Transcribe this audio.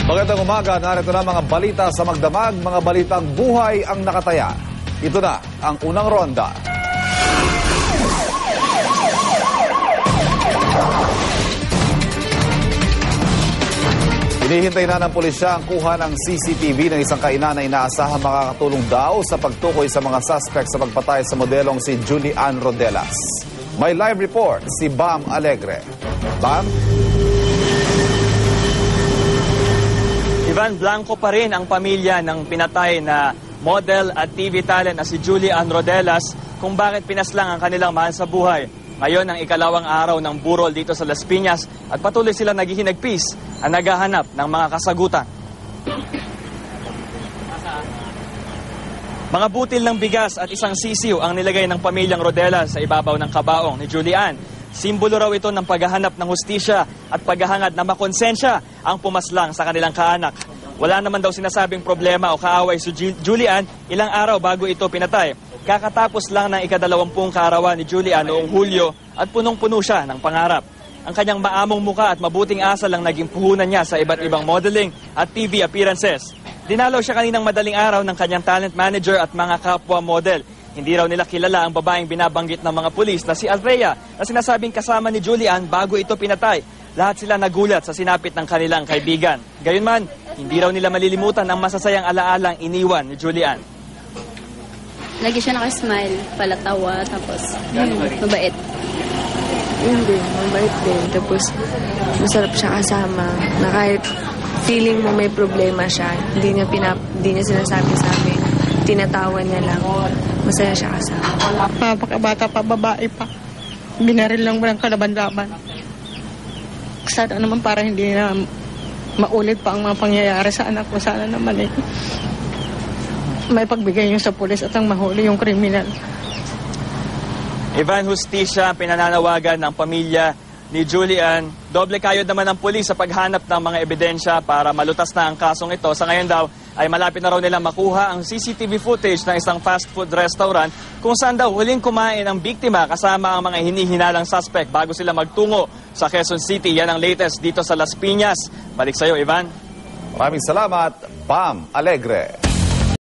Magandang umaga, narito na mga balita sa Magdamag, mga balitang buhay ang nakataya. Ito na ang unang ronda. Hinihintay na ng pulisya ang kuha ng CCTV ng isang kainan na inaasahang makakatulong daw sa pagtukoy sa mga suspect sa pagpatay sa modelong si Julie Ann Rodelas. May live report si Bam Alegre. Bam? Ivan, blanco pa rin ang pamilya ng pinatay na model at TV talent na si Julie Ann Rodelas kung bakit pinaslang ang kanilang mahal sa buhay. Ngayon ang ikalawang araw ng burol dito sa Las Piñas at patuloy sila naghihinagpis at naghahanap ng mga kasagutan. Mga butil ng bigas at isang sisiw ang nilagay ng pamilyang Rodelas sa ibabaw ng kabaong ni Julie Ann. Simbolo raw ito ng paghahanap ng hustisya at paghahangad na makonsensya ang pumaslang sa kanilang kaanak. Wala naman daw sinasabing problema o kaaway si Julie Ann ilang araw bago ito pinatay. Kakatapos lang ng ika-20 kaarawan ni Julie Ann noong Hulyo at punong-puno siya ng pangarap. Ang kanyang maamong muka at mabuting asal ang naging puhunan niya sa iba't ibang modeling at TV appearances. Dinalaw siya kaninang madaling araw ng kanyang talent manager at mga kapwa model. Hindi raw nila kilala ang babaeng binabanggit ng mga pulis na si Althea na sinasabing kasama ni Julie Ann bago ito pinatay. Lahat sila nagulat sa sinapit ng kanilang kaibigan. Gayunman, hindi raw nila malilimutan ang masasayang alaalang iniwan ni Julie Ann. Lagi siya nakasmile, palatawa, tapos mabait. Hindi, mabait din. Tapos masarap siya kasama na kahit feeling mo may problema siya, hindi niya sinasabi sa amin. Tinatawa niya lang. Masaya siya kasama. Napakabata pa, babae pa. Binaril lang walang kalaban-laban. Sana naman para hindi na maulit pa ang mga pangyayari sa anak ko. Sana naman may pagbigay niyo sa pulis at ang mahuli yung kriminal. Ivan, hustisya ang pinananawagan ng pamilya ni Julie Ann. Doble kayod naman ng pulis sa paghanap ng mga ebidensya para malutas na ang kasong ito. Sa ngayon daw ay malapit na raw nilang makuha ang CCTV footage ng isang fast food restaurant kung saan daw huling kumain ang biktima kasama ang mga hinihinalang suspect bago sila magtungo sa Quezon City. Yan ang latest dito sa Las Piñas. Balik sa iyo, Ivan. Maraming salamat, Bam Alegre.